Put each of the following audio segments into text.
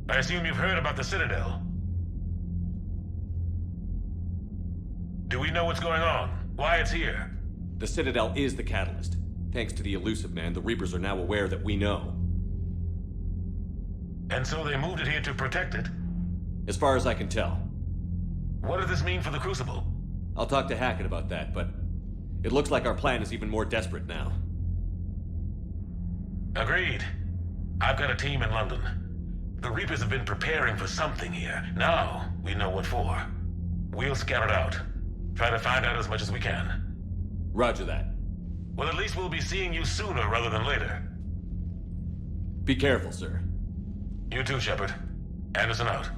I assume you've heard about the Citadel. Do we know what's going on? Why it's here? The Citadel is the catalyst. Thanks to the Illusive Man, the Reapers are now aware that we know. And so they moved it here to protect it? As far as I can tell. What does this mean for the Crucible? I'll talk to Hackett about that, but it looks like our plan is even more desperate now. Agreed. I've got a team in London. The Reapers have been preparing for something here. Now, we know what for. We'll scout it out. Try to find out as much as we can. Roger that. Well, at least we'll be seeing you sooner rather than later. Be careful, sir. You too, Shepard. Anderson out.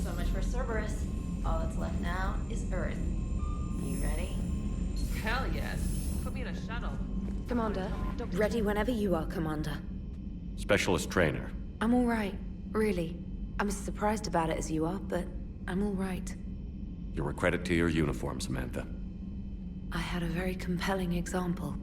So much for Cerberus. All that's left now is Earth. You ready? Hell yes. Put me in a shuttle. Commander, ready whenever you are, Commander. Specialist trainer. I'm all right, really. I'm as surprised about it as you are, but I'm all right. You're a credit to your uniform, Samantha. I had a very compelling example.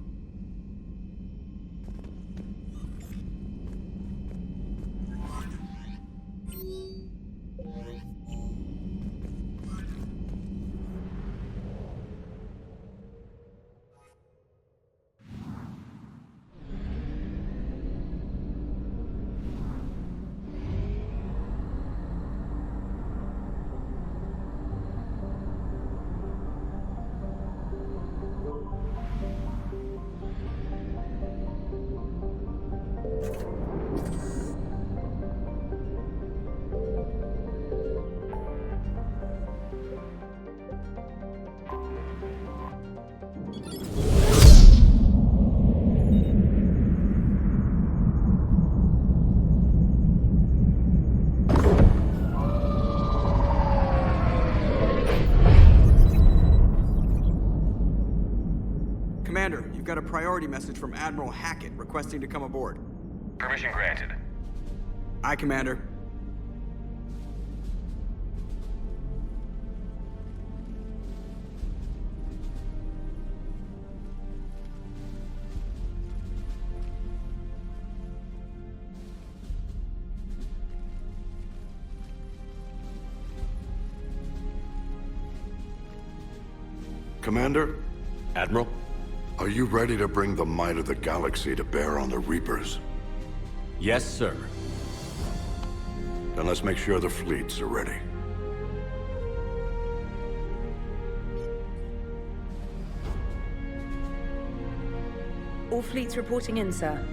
Commander, you've got a priority message from Admiral Hackett requesting to come aboard. Permission granted. Aye, Commander. Commander, Admiral? are you ready to bring the might of the galaxy to bear on the Reapers? Yes, sir. Then let's make sure the fleets are ready. All fleets reporting in, sir.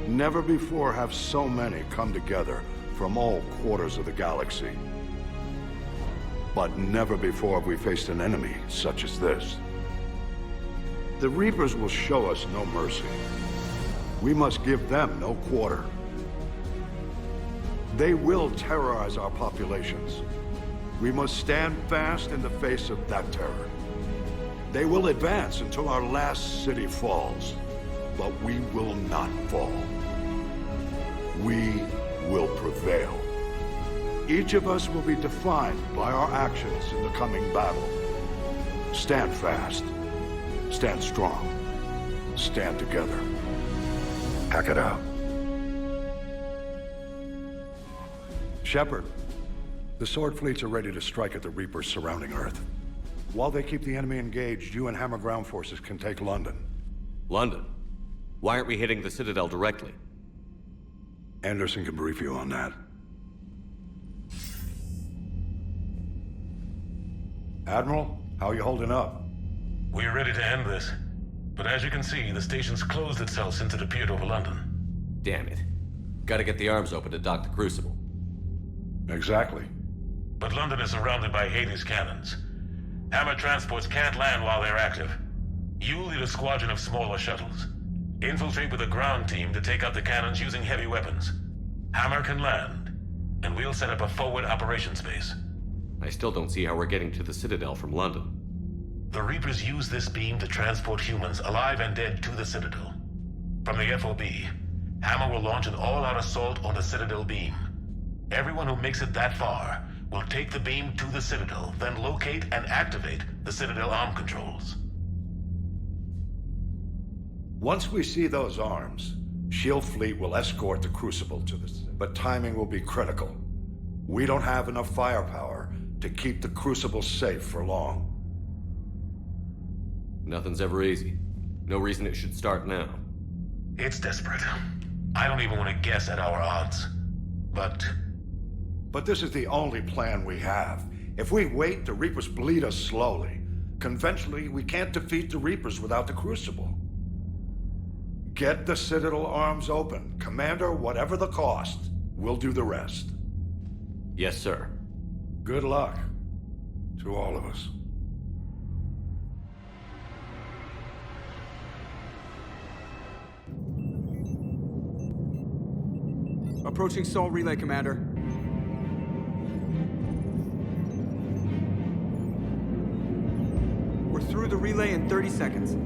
Never before have so many come together from all quarters of the galaxy. But never before have we faced an enemy such as this. The Reapers will show us no mercy. We must give them no quarter. They will terrorize our populations. We must stand fast in the face of that terror. They will advance until our last city falls, but we will not fall. We will prevail. Each of us will be defined by our actions in the coming battle. Stand fast. Stand strong. Stand together. Hack it out. Shepard, the Sword fleets are ready to strike at the Reapers surrounding Earth. While they keep the enemy engaged, you and Hammer ground forces can take London. London? Why aren't we hitting the Citadel directly? Anderson can brief you on that. Admiral, how are you holding up? We're ready to end this. But as you can see, the station's closed itself since it appeared over London. Damn it. Gotta get the arms open to dock the Crucible. Exactly. But London is surrounded by Hades cannons. Hammer transports can't land while they're active. You lead a squadron of smaller shuttles. Infiltrate with a ground team to take out the cannons using heavy weapons. Hammer can land, and we'll set up a forward operations base. I still don't see how we're getting to the Citadel from London. The Reapers use this beam to transport humans, alive and dead, to the Citadel. From the FOB, Hammer will launch an all-out assault on the Citadel beam. Everyone who makes it that far will take the beam to the Citadel, then locate and activate the Citadel arm controls. Once we see those arms, SHIELD fleet will escort the Crucible to this, but timing will be critical. We don't have enough firepower to keep the Crucible safe for long. Nothing's ever easy. No reason it should start now. It's desperate. I don't even want to guess at our odds. But this is the only plan we have. If we wait, the Reapers bleed us slowly. Conventionally, we can't defeat the Reapers without the Crucible. Get the Citadel arms open. Commander, whatever the cost, we'll do the rest. Yes, sir. Good luck to all of us. Approaching Sol Relay, Commander. We're through the relay in 30 seconds.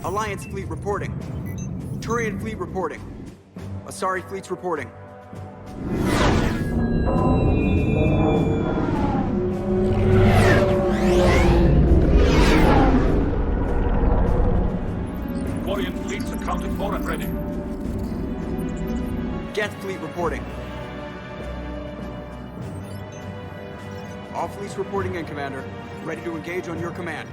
Alliance fleet reporting. Turian fleet reporting. Asari fleet's reporting. Quarian fleets accounted for and ready. Geth fleet reporting. All fleets reporting in, Commander. Ready to engage on your command.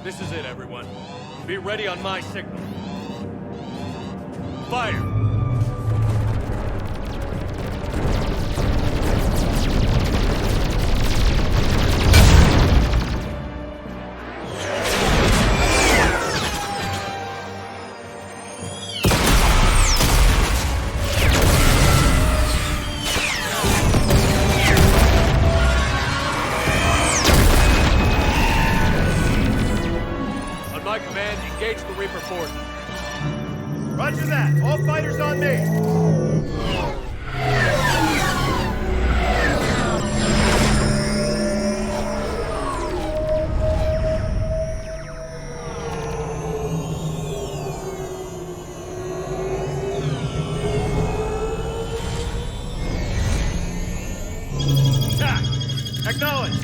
This is it, everyone. Be ready on my signal. Fire! Engage the Reaper forces. Roger that. All fighters on me. Attack! Acknowledge!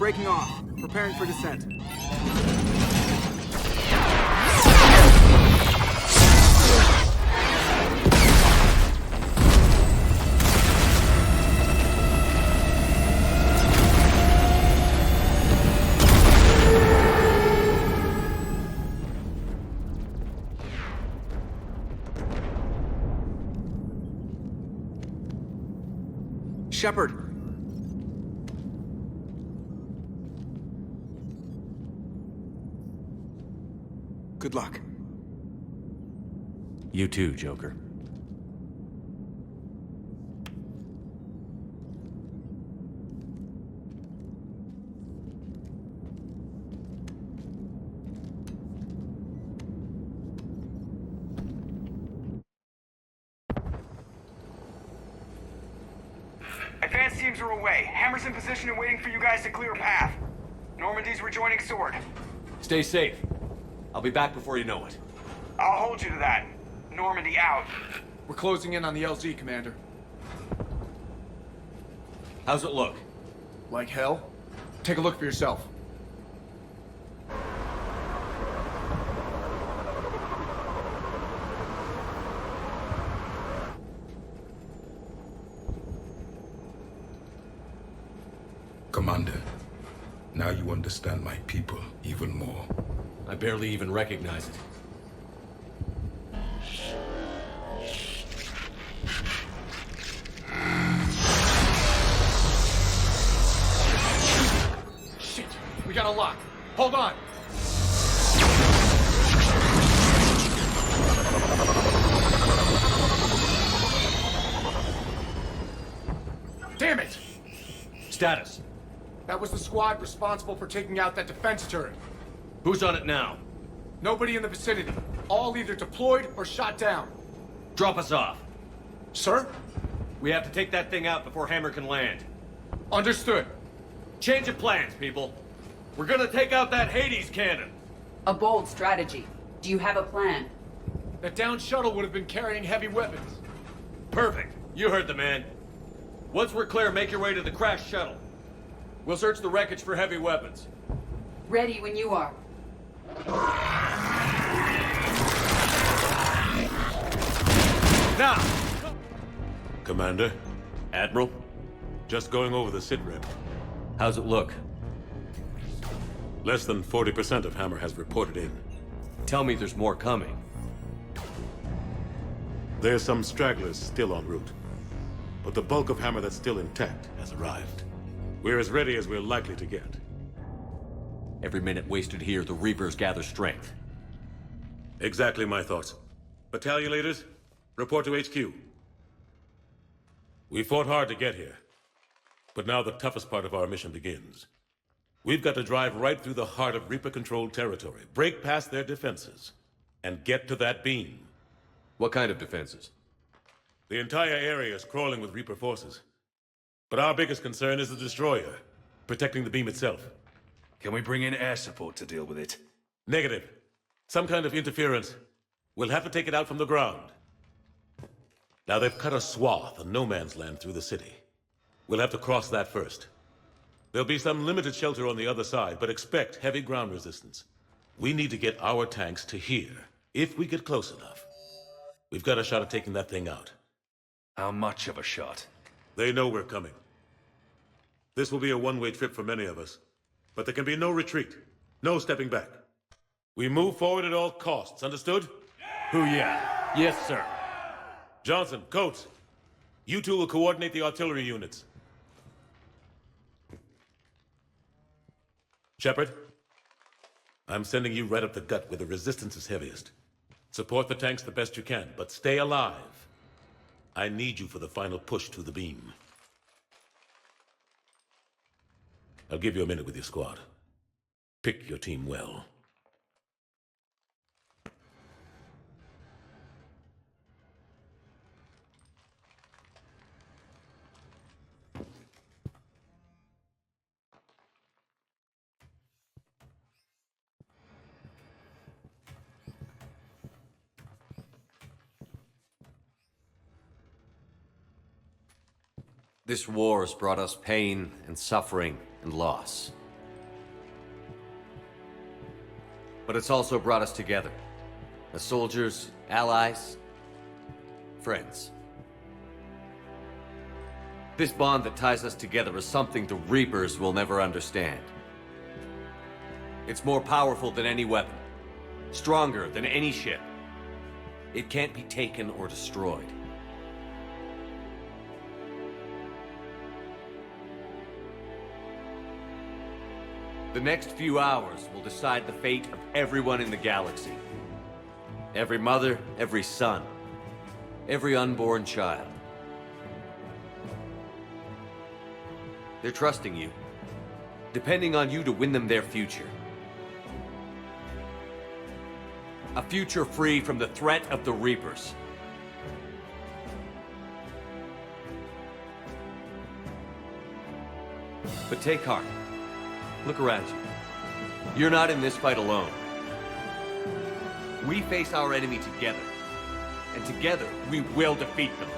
breaking off. Preparing for descent. Shepard. Good luck. You too, Joker. Advanced teams are away. Hammer's in position and waiting for you guys to clear a path. Normandy's rejoining Sword. Stay safe. I'll be back before you know it. I'll hold you to that. Normandy out. We're closing in on the LZ, Commander. How's it look? Like hell? Take a look for yourself. Commander, now you understand my people even more. I barely even recognize it. Shit! We got a lock. Hold on! Damn it! Status. That was the squad responsible for taking out that defense turret. Who's on it now? Nobody in the vicinity. All either deployed or shot down. Drop us off. Sir? We have to take that thing out before Hammer can land. Understood. Change of plans, people. We're gonna take out that Hades cannon. A bold strategy. Do you have a plan? That downed shuttle would have been carrying heavy weapons. Perfect. You heard the man. Once we're clear, make your way to the crashed shuttle. We'll search the wreckage for heavy weapons. Ready when you are. Now! Commander, Admiral, just going over the sitrep. how's it look? Less than 40% of Hammer has reported in. Tell me there's more coming. There's some stragglers still en route. But the bulk of Hammer that's still intact has arrived. We're as ready as we're likely to get. Every minute wasted here, the Reapers gather strength. Exactly my thoughts. Battalion leaders, report to HQ. We fought hard to get here. But now the toughest part of our mission begins. We've got to drive right through the heart of Reaper-controlled territory, break past their defenses, and get to that beam. What kind of defenses? The entire area is crawling with Reaper forces. But our biggest concern is the destroyer, protecting the beam itself. Can we bring in air support to deal with it? Negative. Some kind of interference. We'll have to take it out from the ground. Now they've cut a swath of no man's land through the city. We'll have to cross that first. There'll be some limited shelter on the other side, but expect heavy ground resistance. We need to get our tanks to here, if we get close enough. We've got a shot at taking that thing out. How much of a shot? They know we're coming. This will be a one-way trip for many of us. But there can be no retreat. No stepping back. We move forward at all costs, understood? Booyah! Yes, sir. Johnson, Coates, you two will coordinate the artillery units. Shepard, I'm sending you right up the gut where the resistance is heaviest. Support the tanks the best you can, but stay alive. I need you for the final push to the beam. I'll give you a minute with your squad. Pick your team well. This war has brought us pain and suffering and loss. But it's also brought us together. As soldiers, allies, friends. This bond that ties us together is something the Reapers will never understand. It's more powerful than any weapon. Stronger than any ship. It can't be taken or destroyed. The next few hours will decide the fate of everyone in the galaxy. Every mother, every son, every unborn child. They're trusting you, depending on you to win them their future. A future free from the threat of the Reapers. But take heart. Look around you. You're not in this fight alone. We face our enemy together. And together, we will defeat them.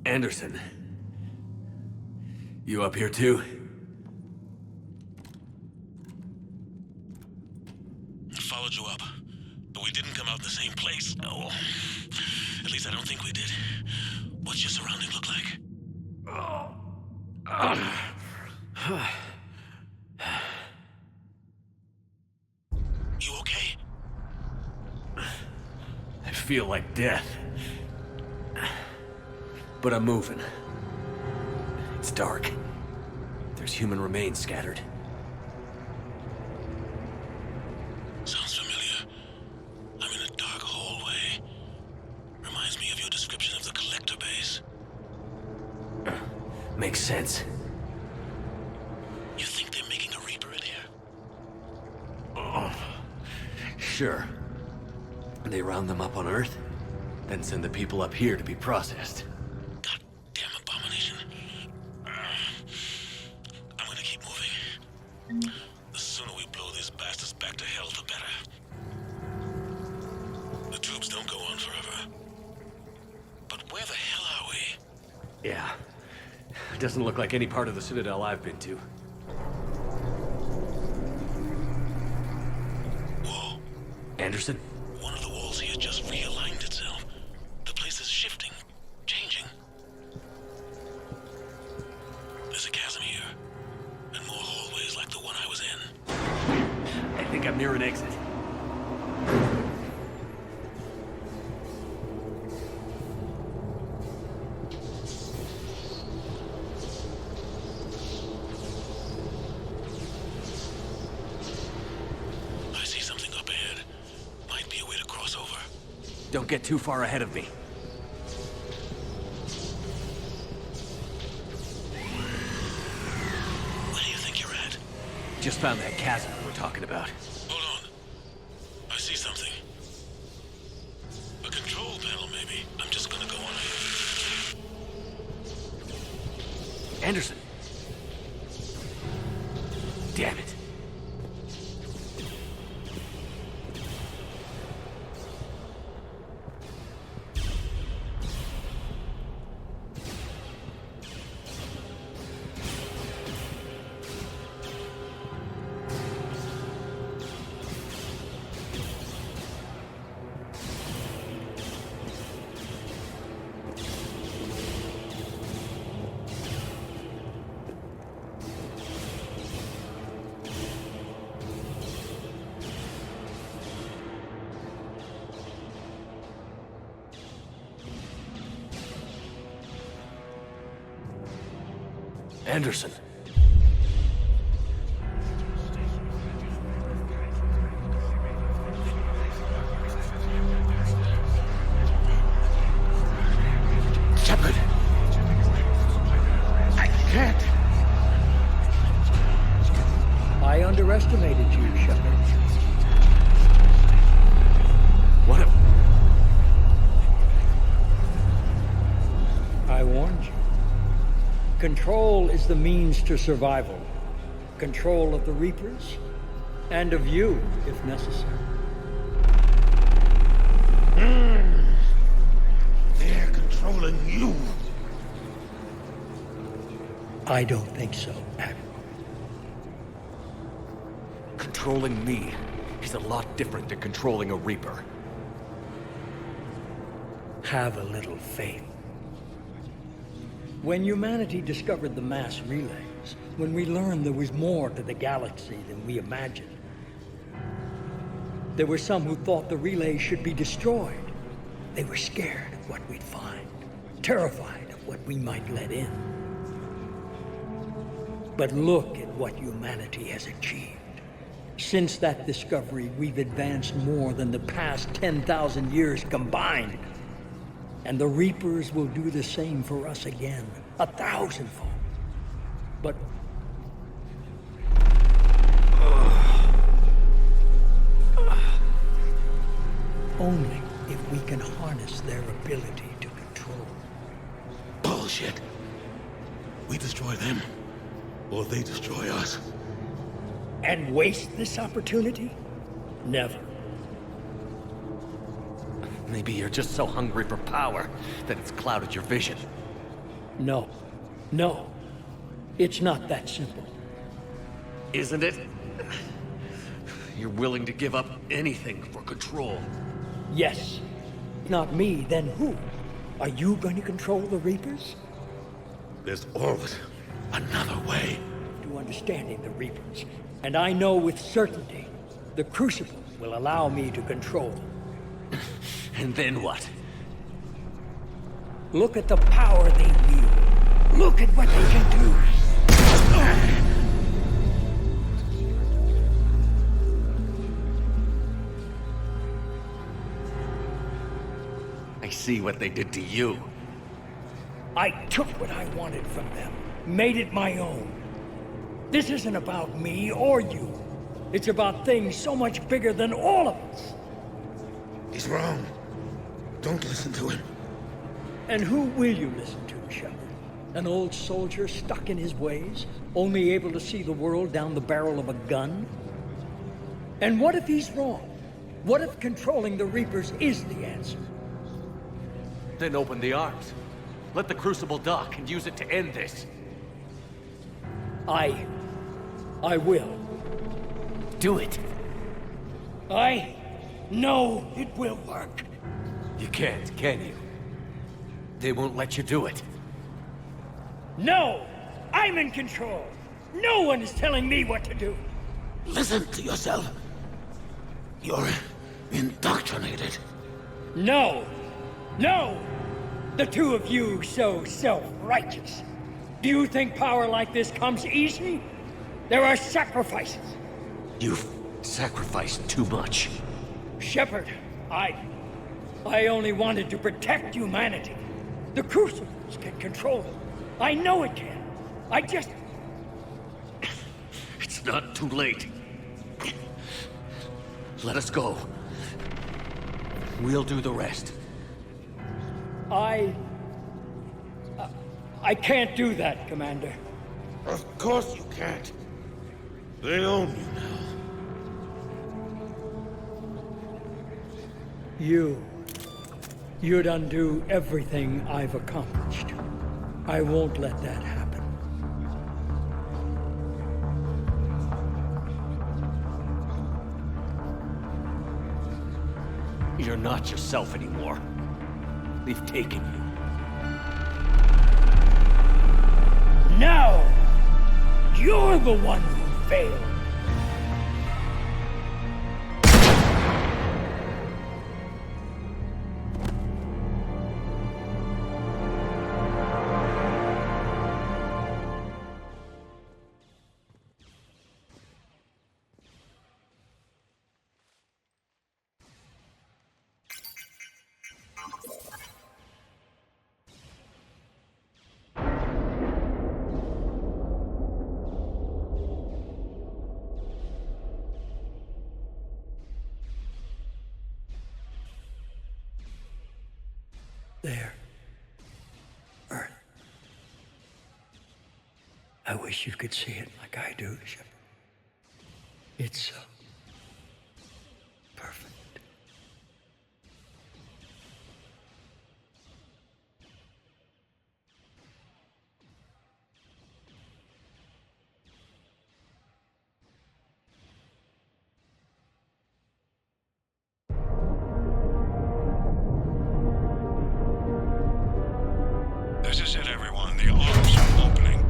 Anderson. You up here too? Followed you up, but we didn't come out in the same place. Oh, at least I don't think we did. What's your surrounding look like? You okay? I feel like death. But I'm moving. It's dark. There's human remains scattered. Sounds familiar. I'm in a dark hallway. Reminds me of your description of the collector base. Makes sense. You think they're making a Reaper in here? Sure. They round them up on Earth, then send the people up here to be processed. Goddamn abomination. I'm gonna keep moving. The sooner we blow these bastards back to hell, the better. The tubes don't go on forever. But where the hell are we? Yeah. It doesn't look like any part of the Citadel I've been to. Whoa. Anderson? One of the walls here just realigned itself. The place is shifting, changing. There's a chasm here, and more hallways like the one I was in. I think I'm near an exit. I see something up ahead. Might be a way to cross over. Don't get too far ahead of me. Where do you think you're at? Just found that chasm we were talking about. Hold on. I see something. A control panel, maybe. I'm just gonna go on ahead. Anderson! Damn it. Anderson. Shepard! I can't! I underestimated you, Shepard. What if... I warned you. Control is the means to survival. Control of the Reapers, and of you, if necessary. They're controlling you. I don't think so, Admiral. Controlling me is a lot different than controlling a Reaper. Have a little faith. When humanity discovered the mass relays, when we learned there was more to the galaxy than we imagined, there were some who thought the relays should be destroyed. They were scared of what we'd find, terrified of what we might let in. But look at what humanity has achieved. Since that discovery, we've advanced more than the past 10,000 years combined. And the Reapers will do the same for us again, 1,000-fold. But... only if we can harness their ability to control. Bullshit. We destroy them, or they destroy us. And waste this opportunity? Never. Maybe you're just so hungry for power that it's clouded your vision. No. No. It's not that simple. Isn't it? You're willing to give up anything for control. Yes. Not me, then who? Are you going to control the Reapers? There's always another way. To understanding the Reapers. And I know with certainty, the Crucible will allow me to control them. And then what? Look at the power they wield. Look at what they can do. I see what they did to you. I took what I wanted from them, made it my own. This isn't about me or you. It's about things so much bigger than all of us. He's wrong. Don't listen to him. And who will you listen to, Shepard? An old soldier stuck in his ways, only able to see the world down the barrel of a gun? And what if he's wrong? What if controlling the Reapers is the answer? Then open the arms. Let the Crucible dock and use it to end this. I will. Do it. I know it will work. You can't, can you? They won't let you do it. No! I'm in control! No one is telling me what to do! Listen to yourself. You're indoctrinated. No! No! The two of you so self-righteous. Do you think power like this comes easy? There are sacrifices. You've sacrificed too much. Shepard, I only wanted to protect humanity. The Crucibles can control them. I know it can. I just... It's not too late. Let us go. We'll do the rest. I can't do that, Commander. Of course you can't. They own you now. You'd undo everything I've accomplished. I won't let that happen. You're not yourself anymore. They've taken you. Now, you're the one who failed. There. Earth. I wish you could see it like I do, Shepard. It's so perfect. This is it, everyone. The arms are opening.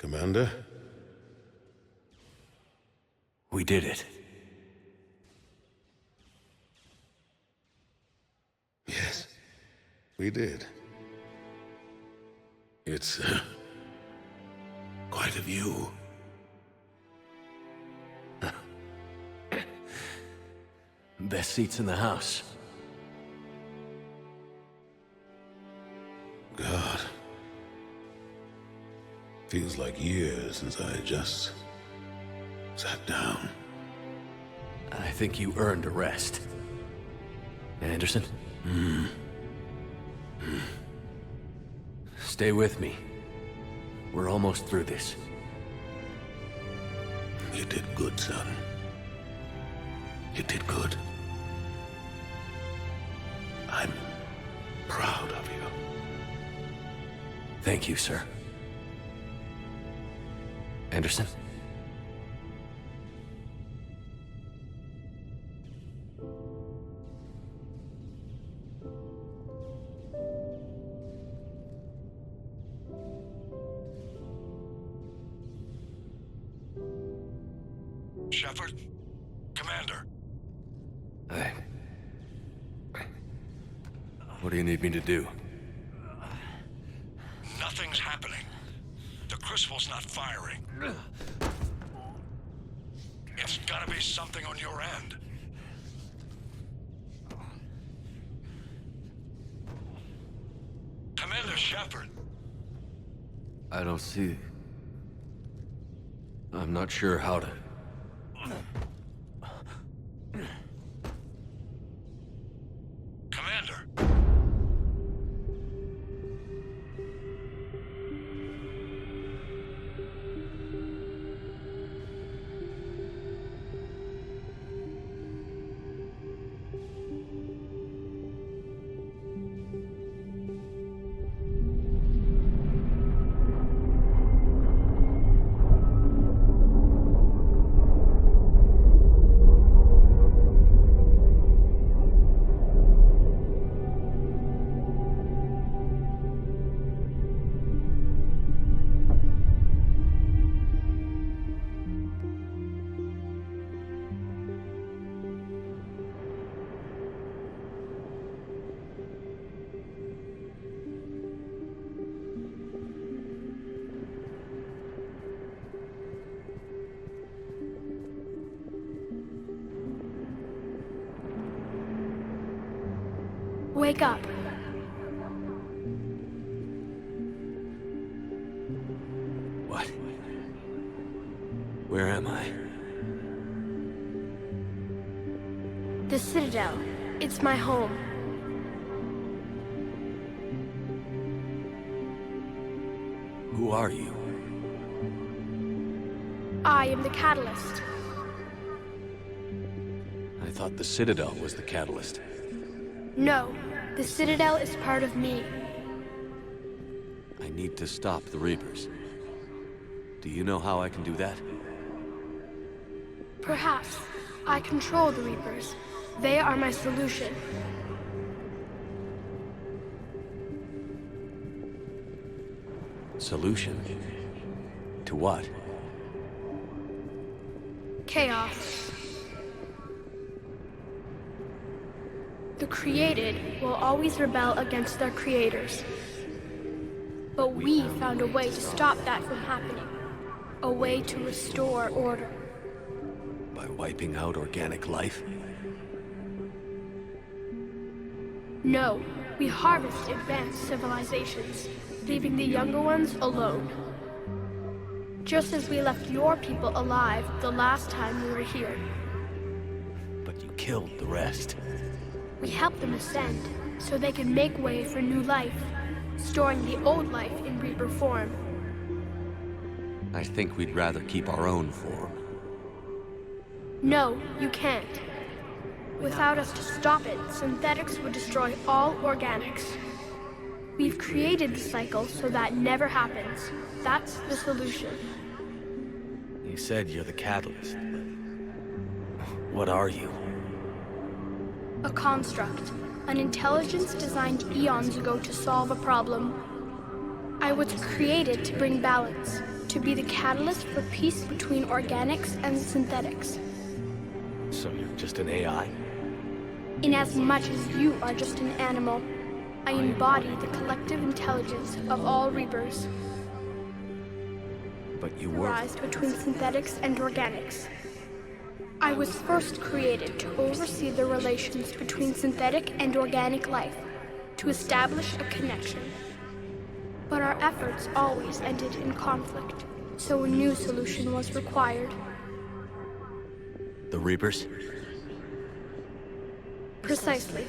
Commander? We did it. Yes, we did. It's quite a view. Best seats in the house. God. Feels like years since I just sat down. I think you earned a rest. Anderson? Stay with me. We're almost through this. You did good, son. You did good. I'm proud of you. Thank you, sir. Anderson? Shepard? Commander? What do you need me to do? Nothing's happening. The Crucible's not firing. It's gotta be something on your end. Commander Shepard! I don't see... I'm not sure how to... Commander! Wake up. What? Where am I? The Citadel. It's my home. Who are you? I am the Catalyst. I thought the Citadel was the catalyst. No, the Citadel is part of me. I need to stop the Reapers. Do you know how I can do that? Perhaps. I control the Reapers. They are my solution. Solution? To what? Chaos. The created will always rebel against their creators. But we found a way to stop that from happening. A way to restore order. By wiping out organic life? No, we harvest advanced civilizations, leaving the younger ones alone. Just as we left your people alive the last time we were here. But you killed the rest. We helped them ascend, so they could make way for new life, storing the old life in Reaper form. I think we'd rather keep our own form. No, you can't. Without us to stop it, synthetics would destroy all organics. We've created the cycle so that never happens. That's the solution. You said you're the catalyst. What are you? A construct. An intelligence designed eons ago to solve a problem. I was created to bring balance, to be the catalyst for peace between organics and synthetics. So you're just an AI? Inasmuch as you are just an animal, I embody the collective intelligence of all Reapers. But you were... Rise between synthetics and organics. I was first created to oversee the relations between synthetic and organic life, to establish a connection. But our efforts always ended in conflict, so a new solution was required. The Reapers? Precisely.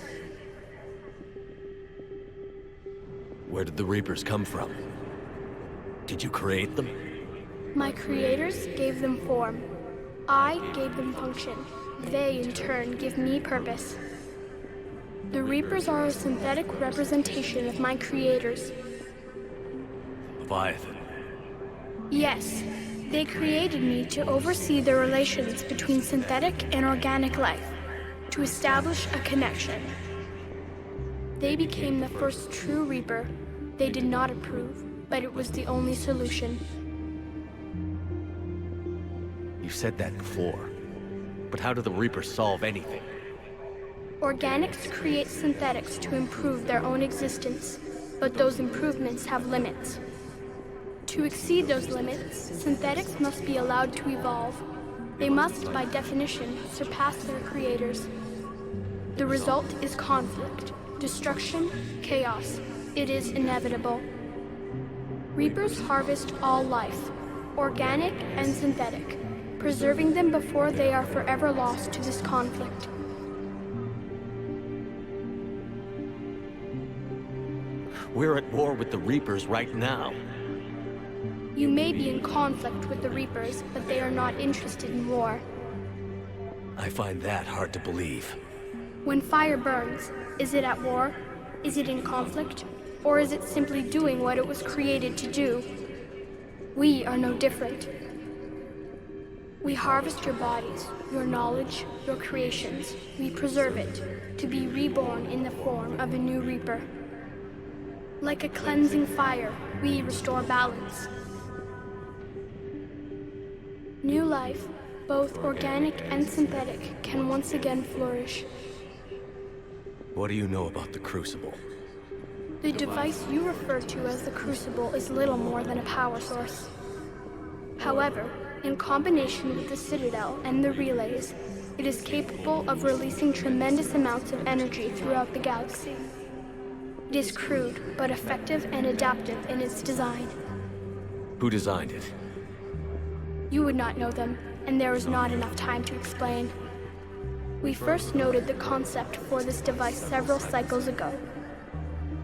Where did the Reapers come from? Did you create them? My creators gave them form. I gave them function. They, in turn, give me purpose. The Reapers are a synthetic representation of my creators. Leviathan. Yes, they created me to oversee the relations between synthetic and organic life, to establish a connection. They became the first true Reaper. They did not approve, but it was the only solution. You said that before. But how do the Reapers solve anything? Organics create synthetics to improve their own existence, but those improvements have limits. To exceed those limits, synthetics must be allowed to evolve. They must, by definition, surpass their creators. The result is conflict, destruction, chaos. It is inevitable. Reapers harvest all life, organic and synthetic, preserving them before they are forever lost to this conflict. We're at war with the Reapers right now. You may be in conflict with the Reapers, but they are not interested in war. I find that hard to believe. When fire burns, is it at war? Is it in conflict? Or is it simply doing what it was created to do? We are no different. We harvest your bodies, your knowledge, your creations. We preserve it, to be reborn in the form of a new Reaper. Like a cleansing fire, we restore balance. New life, both organic and synthetic, can once again flourish. What do you know about the Crucible? The device you refer to as the Crucible is little more than a power source. However, in combination with the Citadel and the relays, it is capable of releasing tremendous amounts of energy throughout the galaxy. It is crude, but effective and adaptive in its design. Who designed it? You would not know them, and there is not enough time to explain. We first noted the concept for this device several cycles ago.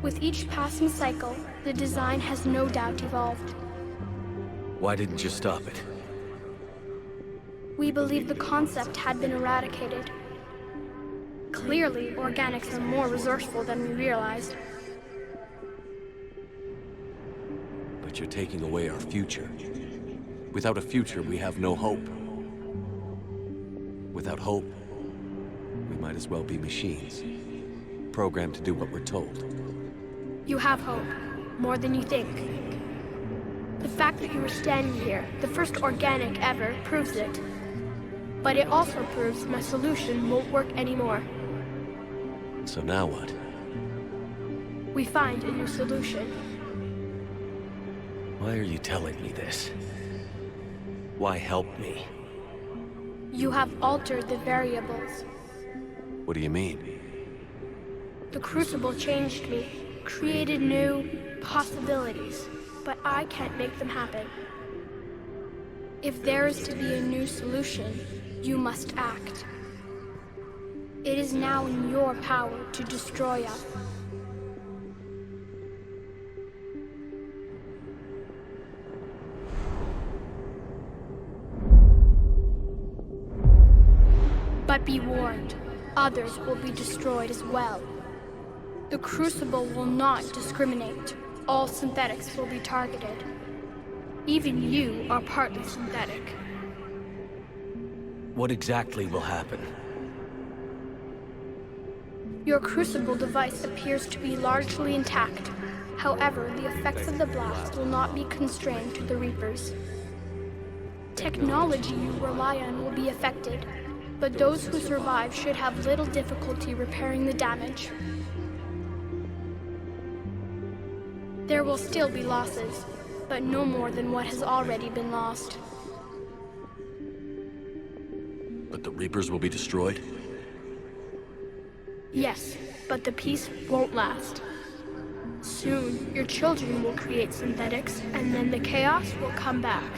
With each passing cycle, the design has no doubt evolved. Why didn't you stop it? We believed the concept had been eradicated. Clearly, organics are more resourceful than we realized. But you're taking away our future. Without a future, we have no hope. Without hope, we might as well be machines, programmed to do what we're told. You have hope, more than you think. The fact that you are standing here, the first organic ever, proves it. But it also proves my solution won't work anymore. So now what? We find a new solution. Why are you telling me this? Why help me? You have altered the variables. What do you mean? The Crucible changed me, created new possibilities, but I can't make them happen. If there is to be a new solution, you must act. It is now in your power to destroy us. But be warned, others will be destroyed as well. The Crucible will not discriminate. All synthetics will be targeted. Even you are partly synthetic. What exactly will happen? Your crucible device appears to be largely intact. However, the effects of the blast will not be constrained to the Reapers. Technology you rely on will be affected, but those who survive should have little difficulty repairing the damage. There will still be losses, but no more than what has already been lost. But the Reapers will be destroyed? Yes, but the peace won't last. Soon, your children will create synthetics, and then the chaos will come back.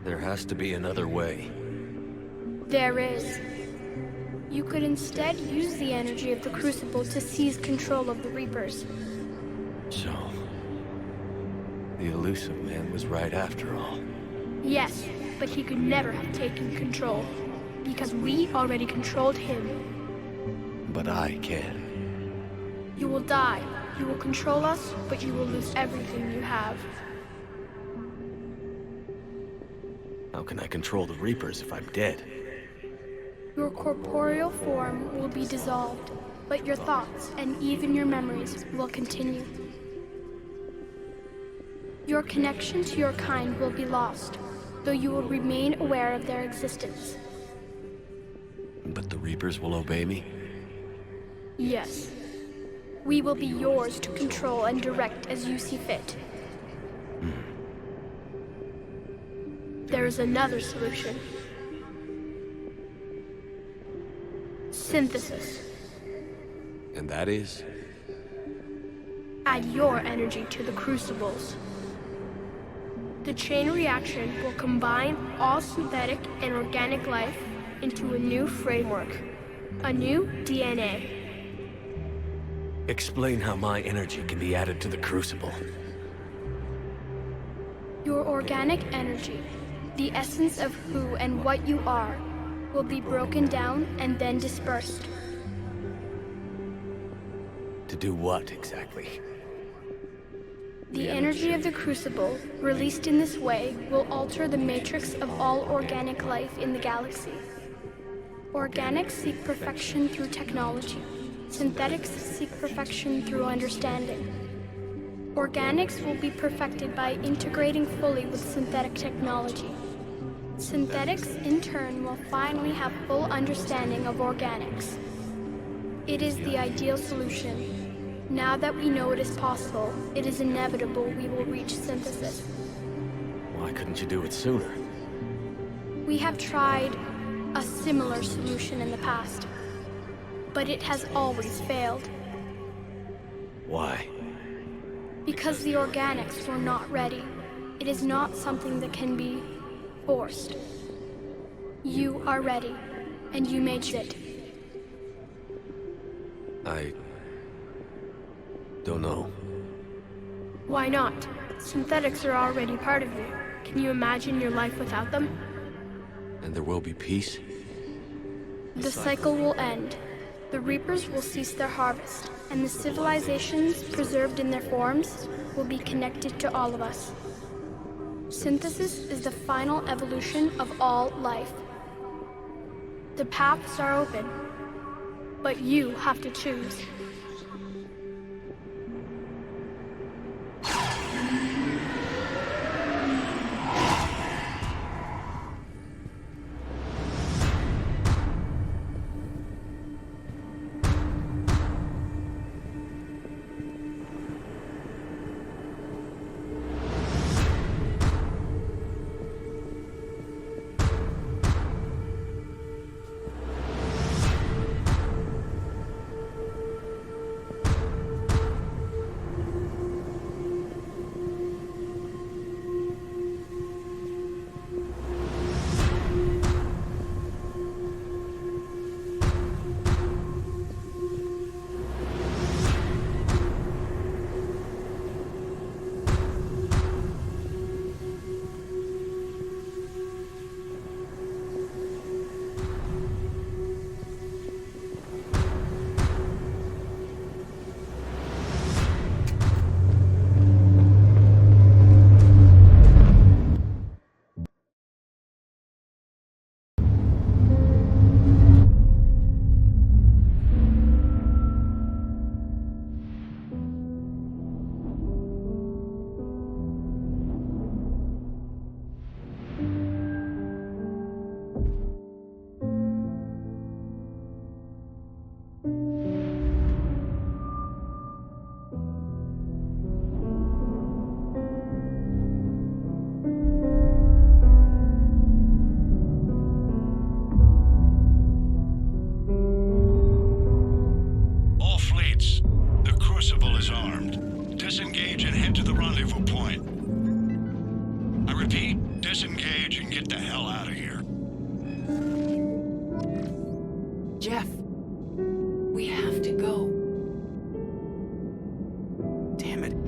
There has to be another way. There is. You could instead use the energy of the Crucible to seize control of the Reapers. So, the elusive man was right after all. Yes, but he could never have taken control, because we already controlled him. But I can. You will die. You will control us, but you will lose everything you have. How can I control the Reapers if I'm dead? Your corporeal form will be dissolved, but your thoughts and even your memories will continue. Your connection to your kind will be lost, though you will remain aware of their existence. But the Reapers will obey me? Yes. We will be yours to control and direct as you see fit. There is another solution. Synthesis. And that is? Add your energy to the crucibles. The chain reaction will combine all synthetic and organic life into a new framework, a new DNA. Explain how my energy can be added to the Crucible. Your organic energy, the essence of who and what you are, will be broken down and then dispersed. To do what, exactly? The energy of the Crucible, released in this way, will alter the matrix of all organic life in the galaxy. Organics seek perfection through technology. Synthetics seek perfection through understanding. Organics will be perfected by integrating fully with synthetic technology. Synthetics, in turn, will finally have full understanding of organics. It is the ideal solution. Now that we know it is possible, it is inevitable we will reach synthesis. Why couldn't you do it sooner? We have tried a similar solution in the past, but it has always failed. Why? Because the organics were not ready. It is not something that can be forced. You are ready, and you made it. I don't know. Why not? Synthetics are already part of you. Can you imagine your life without them? And there will be peace? The cycle will end. The Reapers will cease their harvest, and the civilizations preserved in their forms will be connected to all of us. Synthesis is the final evolution of all life. The paths are open, but you have to choose. disengage and head to the rendezvous point. I repeat, disengage and get the hell out of here. Jeff, we have to go. Damn it.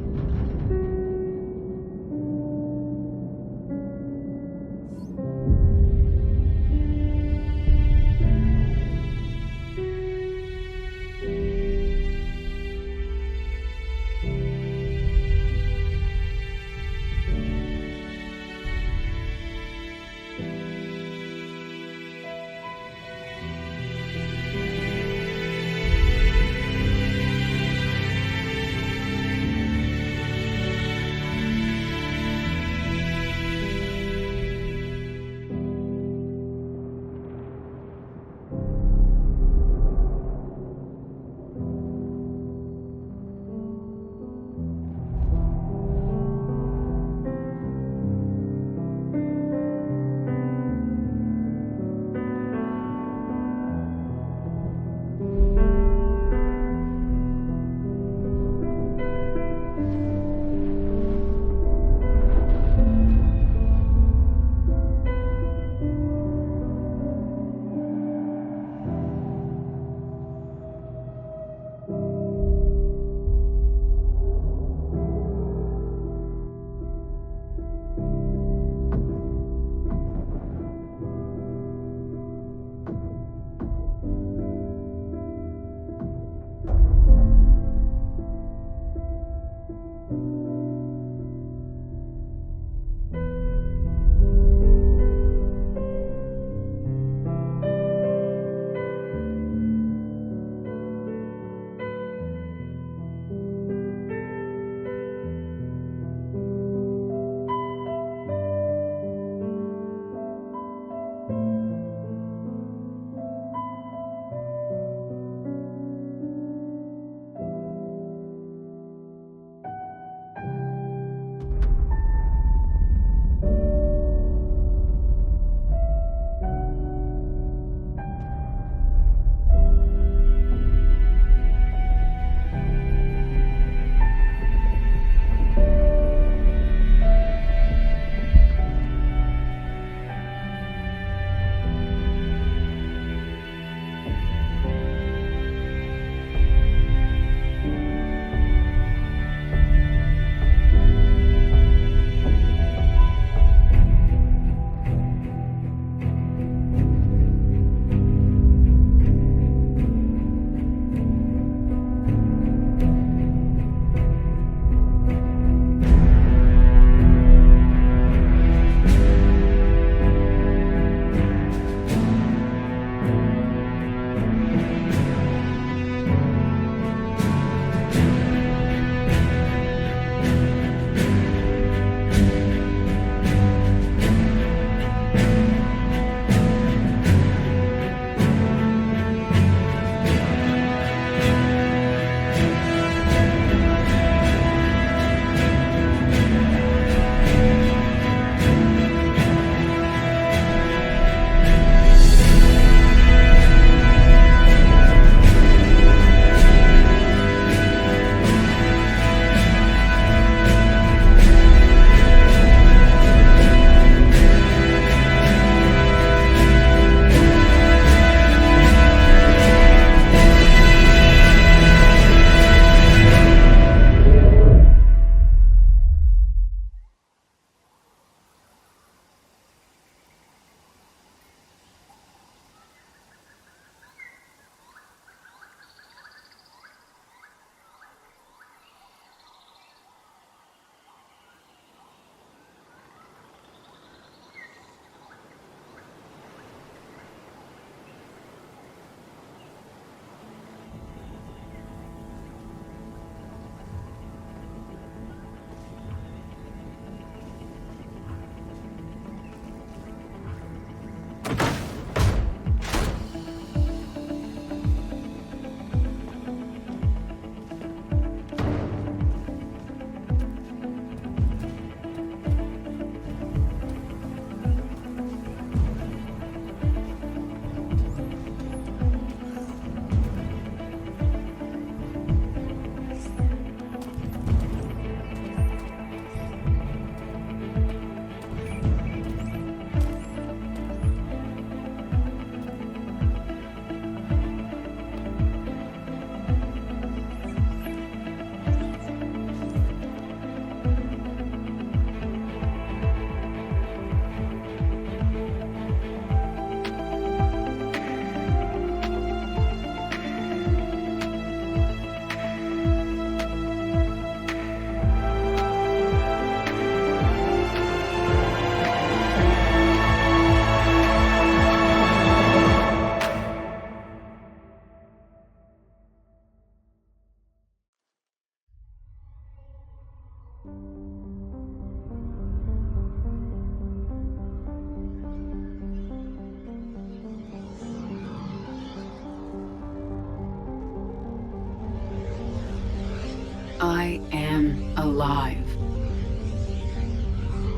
I am alive.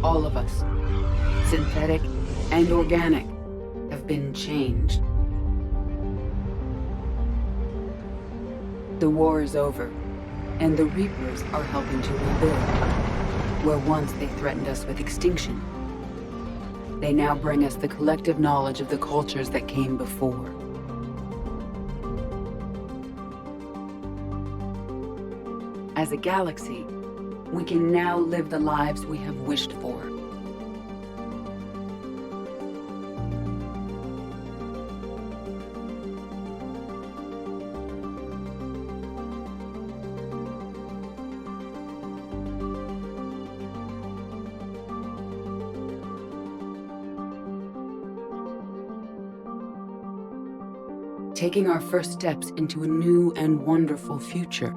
All of us, synthetic and organic, have been changed. The war is over, and the Reapers are helping to rebuild. Where once they threatened us with extinction, they now bring us the collective knowledge of the cultures that came before. As a galaxy, we can now live the lives we have wished for. Taking our first steps into a new and wonderful future,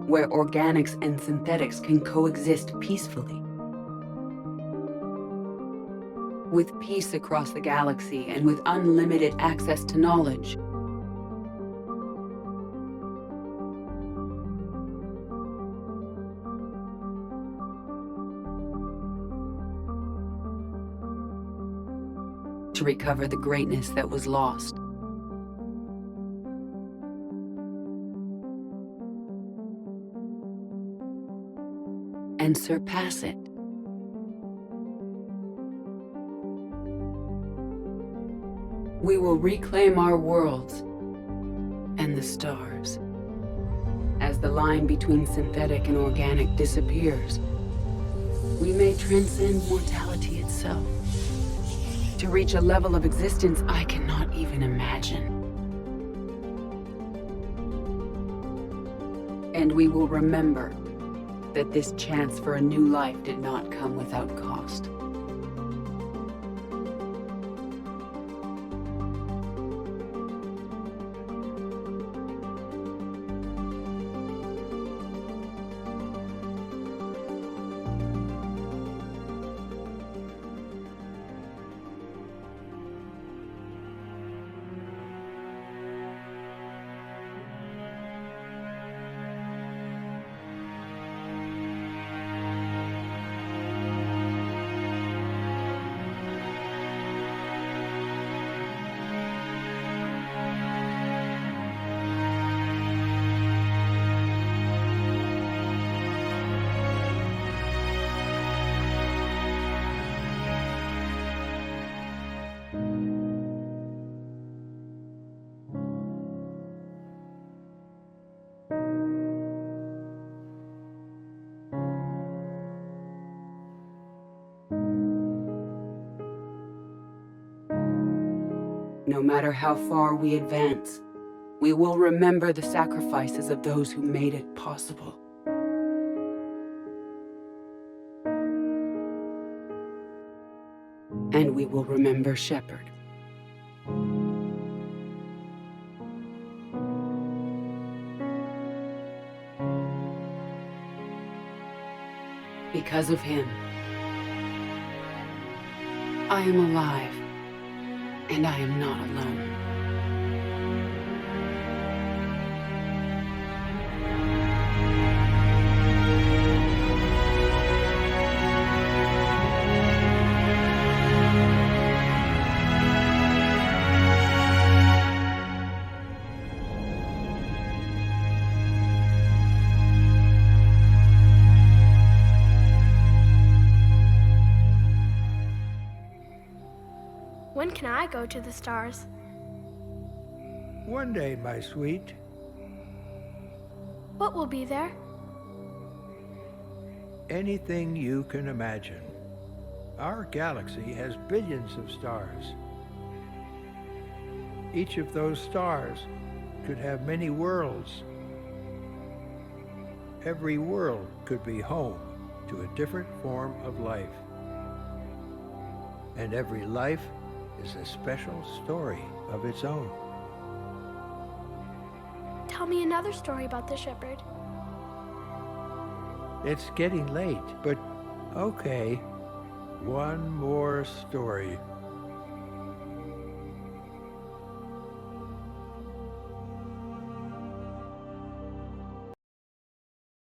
where organics and synthetics can coexist peacefully. With peace across the galaxy and with unlimited access to knowledge, to recover the greatness that was lost. And surpass it. We will reclaim our worlds and the stars. As the line between synthetic and organic disappears, we may transcend mortality itself to reach a level of existence I cannot even imagine. And we will remember that this chance for a new life did not come without cost. No matter how far we advance, we will remember the sacrifices of those who made it possible. And we will remember Shepard. Because of him, I am alive. And I am not alone. When can I go to the stars? One day, my sweet. What will be there? Anything you can imagine. Our galaxy has billions of stars. Each of those stars could have many worlds. Every world could be home to a different form of life. And every life is a special story of its own. Tell me another story about the Shepherd. It's getting late, but okay. One more story.